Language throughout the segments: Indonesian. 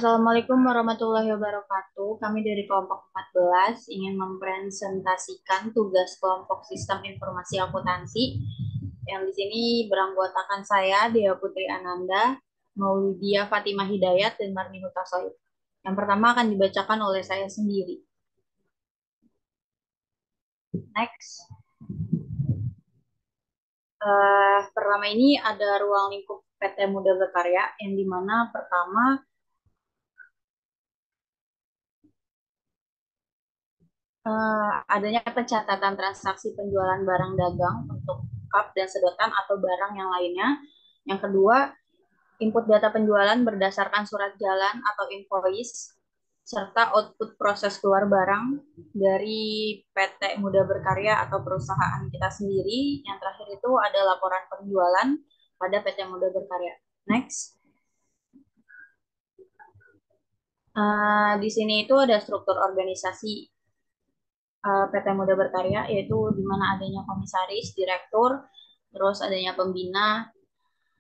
Assalamualaikum warahmatullahi wabarakatuh. Kami dari kelompok 14 ingin mempresentasikan tugas kelompok Sistem Informasi Akuntansi. Yang di sini beranggotakan saya, Dea Putri Ananda, Maulidia Fatimah Hidayat, dan Marni Hutasoid. Yang pertama akan dibacakan oleh saya sendiri. Next. Pertama ini ada ruang lingkup PT Muda Berkarya, yang dimana pertama adanya pencatatan transaksi penjualan barang dagang untuk cup dan sedotan atau barang yang lainnya. Yang kedua, input data penjualan berdasarkan surat jalan atau invoice, serta output proses keluar barang dari PT Muda Berkarya atau perusahaan kita sendiri. Yang terakhir itu ada laporan penjualan pada PT Muda Berkarya. Next. Di sini itu ada struktur organisasi PT Muda Berkarya, yaitu di mana adanya komisaris, direktur, terus adanya pembina,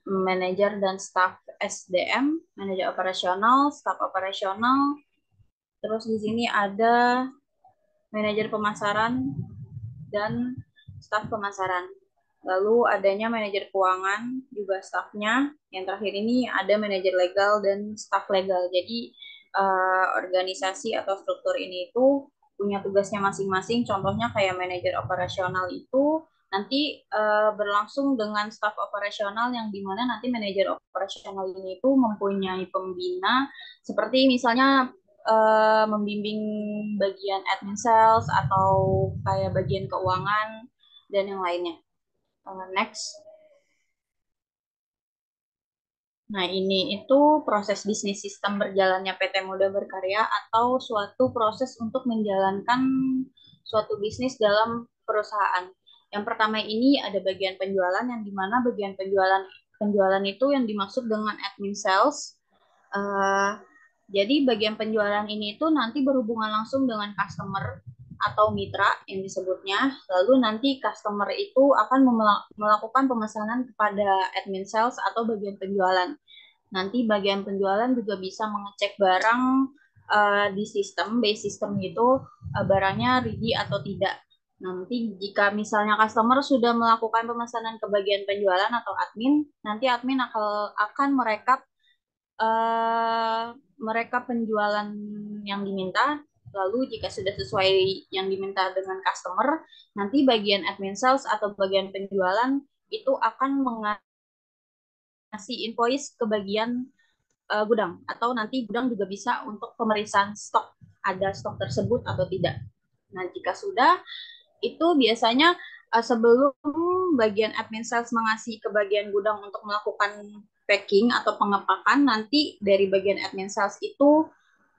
manajer dan staf SDM, manajer operasional, staf operasional, terus di sini ada manajer pemasaran dan staf pemasaran. Lalu adanya manajer keuangan, juga stafnya. Yang terakhir ini ada manajer legal dan staf legal. Jadi organisasi atau struktur ini itu punya tugasnya masing-masing. Contohnya kayak manajer operasional itu nanti berlangsung dengan staf operasional yang dimana nanti manajer operasional ini itu mempunyai pembina seperti misalnya membimbing bagian admin sales atau kayak bagian keuangan dan yang lainnya. Next. Nah, ini itu proses bisnis sistem berjalannya PT Muda Berkarya atau suatu proses untuk menjalankan suatu bisnis dalam perusahaan. Yang pertama ini ada bagian penjualan yang dimana bagian penjualan penjualan itu yang dimaksud dengan admin sales. Uh, jadi bagian penjualan ini itu nanti berhubungan langsung dengan customer atau mitra yang disebutnya. Lalu nanti customer itu akan melakukan pemesanan kepada admin sales atau bagian penjualan. Nanti bagian penjualan juga bisa mengecek barang di sistem, base system itu barangnya ready atau tidak. Nanti jika misalnya customer sudah melakukan pemesanan ke bagian penjualan atau admin, nanti admin akan merekap eh, mereka penjualan yang diminta. Lalu jika sudah sesuai yang diminta dengan customer, nanti bagian admin sales atau bagian penjualan itu akan mengasih invoice ke bagian gudang. Atau nanti gudang juga bisa untuk pemeriksaan stok, ada stok tersebut atau tidak. Nah, jika sudah, itu biasanya sebelum bagian admin sales mengasih ke bagian gudang untuk melakukan packing atau pengepakan, nanti dari bagian admin sales itu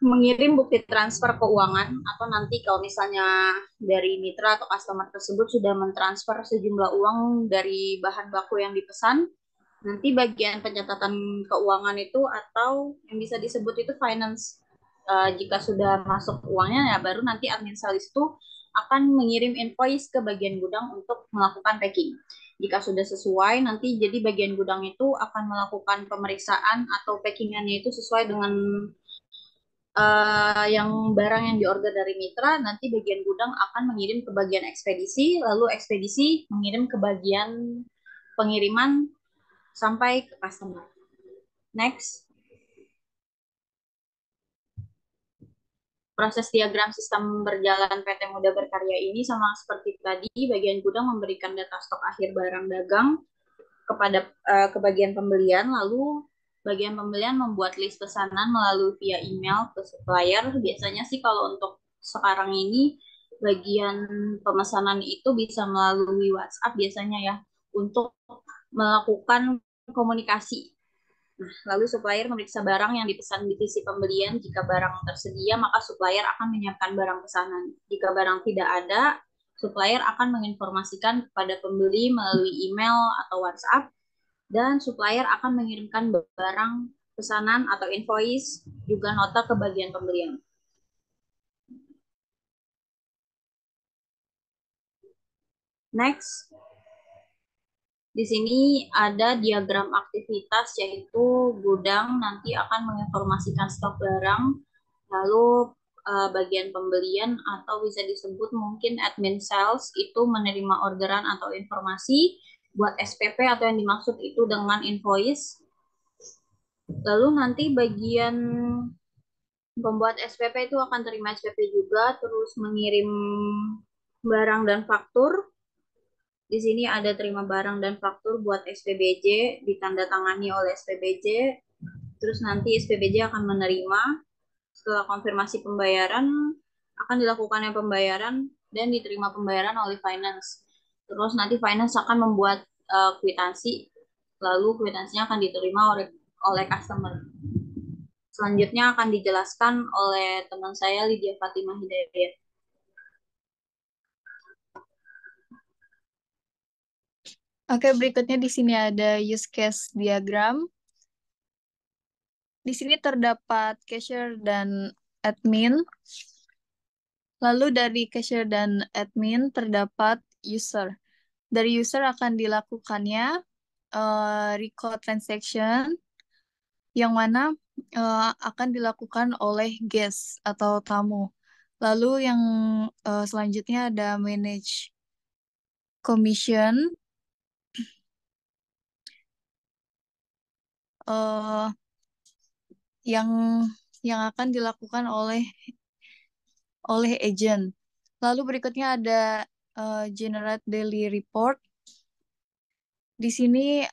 mengirim bukti transfer keuangan atau nanti kalau misalnya dari mitra atau customer tersebut sudah mentransfer sejumlah uang dari bahan baku yang dipesan, nanti bagian pencatatan keuangan itu atau yang bisa disebut itu finance. Jika sudah masuk uangnya ya baru nanti admin sales itu akan mengirim invoice ke bagian gudang untuk melakukan packing. Jika sudah sesuai, nanti jadi bagian gudang itu akan melakukan pemeriksaan atau packingannya itu sesuai dengan yang barang yang diorder dari mitra, nanti bagian gudang akan mengirim ke bagian ekspedisi, lalu ekspedisi mengirim ke bagian pengiriman sampai ke customer. Next. Proses diagram sistem berjalan PT Muda Berkarya ini sama seperti tadi, bagian gudang memberikan data stok akhir barang dagang kepada ke bagian pembelian, lalu bagian pembelian membuat list pesanan melalui via email ke supplier. Biasanya sih kalau untuk sekarang ini bagian pemesanan itu bisa melalui WhatsApp biasanya ya untuk melakukan komunikasi. Nah, lalu supplier memeriksa barang yang dipesan di sisi pembelian. Jika barang tersedia, maka supplier akan menyiapkan barang pesanan. Jika barang tidak ada, supplier akan menginformasikan kepada pembeli melalui email atau WhatsApp, dan supplier akan mengirimkan barang pesanan atau invoice, juga nota ke bagian pembelian. Next. Di sini ada diagram aktivitas, yaitu gudang nanti akan menginformasikan stok barang, lalu bagian pembelian atau bisa disebut mungkin admin sales itu menerima orderan atau informasi buat SPP atau yang dimaksud itu dengan invoice. Lalu nanti bagian pembuat SPP itu akan terima SPP juga, terus mengirim barang dan faktur. Di sini ada terima barang dan faktur buat SPBJ, ditandatangani oleh SPBJ, terus nanti SPBJ akan menerima. Setelah konfirmasi pembayaran, akan dilakukannya pembayaran dan diterima pembayaran oleh finance. Terus nanti finance akan membuat kwitansi, lalu kwitansinya akan diterima oleh customer. Selanjutnya akan dijelaskan oleh teman saya Lydia Fatimah Hidayat. Oke, berikutnya di sini ada use case diagram. Di sini terdapat cashier dan admin. Lalu dari cashier dan admin terdapat user. Dari user akan dilakukannya record transaction yang mana akan dilakukan oleh guest atau tamu. Lalu yang selanjutnya ada manage commission. eh, yang akan dilakukan oleh agent. Lalu berikutnya ada generate daily report. Di sini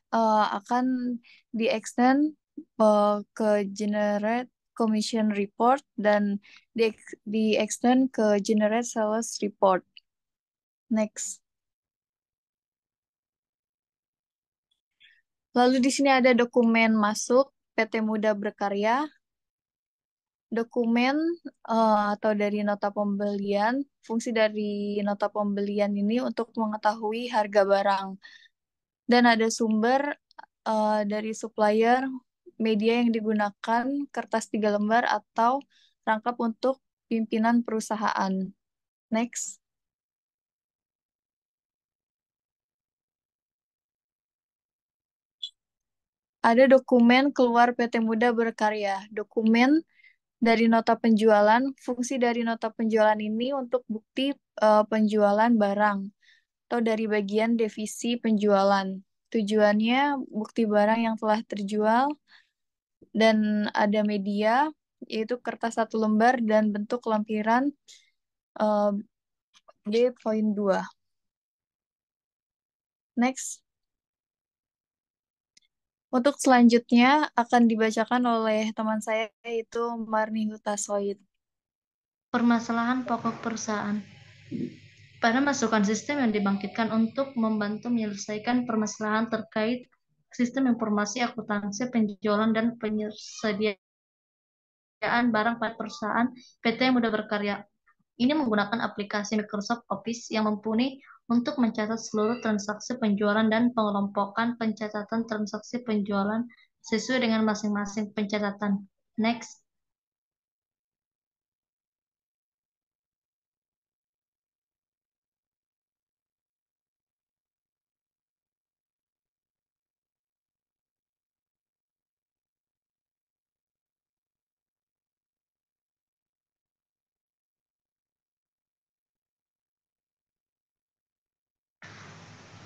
akan di-extend ke generate commission report dan di-extend ke generate sales report. Next. Lalu di sini ada dokumen masuk PT Muda Berkarya. Dokumen atau dari nota pembelian, fungsi dari nota pembelian ini untuk mengetahui harga barang. Dan ada sumber dari supplier, media yang digunakan, kertas 3 lembar, atau rangkap untuk pimpinan perusahaan. Next. Ada dokumen keluar PT Muda Berkarya. Dokumen dari nota penjualan, fungsi dari nota penjualan ini untuk bukti penjualan barang atau dari bagian divisi penjualan. Tujuannya bukti barang yang telah terjual dan ada media, yaitu kertas 1 lembar dan bentuk lampiran eh, B.2. Next. Untuk selanjutnya akan dibacakan oleh teman saya, yaitu Marni Hutasoid. Permasalahan pokok perusahaan. Pada masukan sistem yang dibangkitkan untuk membantu menyelesaikan permasalahan terkait sistem informasi akuntansi penjualan dan penyediaan barang pada perusahaan PT Muda Berkarya. Ini menggunakan aplikasi Microsoft Office yang mumpuni untuk mencatat seluruh transaksi penjualan dan pengelompokan pencatatan transaksi penjualan sesuai dengan masing-masing pencatatan. Next.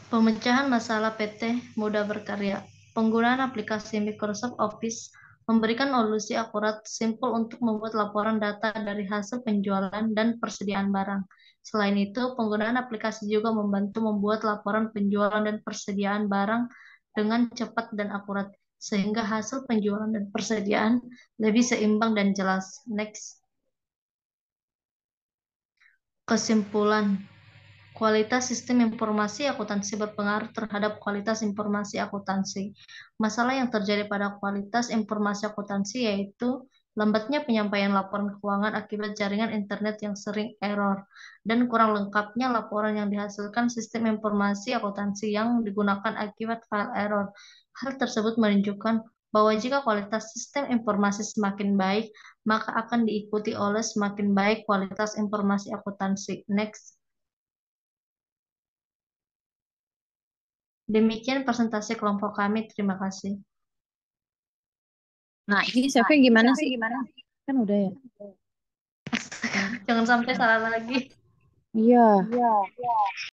Pemecahan masalah PT Muda Berkarya. Penggunaan aplikasi Microsoft Office memberikan solusi akurat, simpel untuk membuat laporan data dari hasil penjualan dan persediaan barang. Selain itu, penggunaan aplikasi juga membantu membuat laporan penjualan dan persediaan barang dengan cepat dan akurat, sehingga hasil penjualan dan persediaan lebih seimbang dan jelas. Next. Kesimpulan. Kualitas sistem informasi akuntansi berpengaruh terhadap kualitas informasi akuntansi. Masalah yang terjadi pada kualitas informasi akuntansi yaitu lambatnya penyampaian laporan keuangan akibat jaringan internet yang sering error, dan kurang lengkapnya laporan yang dihasilkan sistem informasi akuntansi yang digunakan akibat file error. Hal tersebut menunjukkan bahwa jika kualitas sistem informasi semakin baik, maka akan diikuti oleh semakin baik kualitas informasi akuntansi. Next. Demikian presentasi kelompok kami. Terima kasih. Nah, ini save gimana sih? Kan udah ya. Jangan sampai salah lagi. Iya.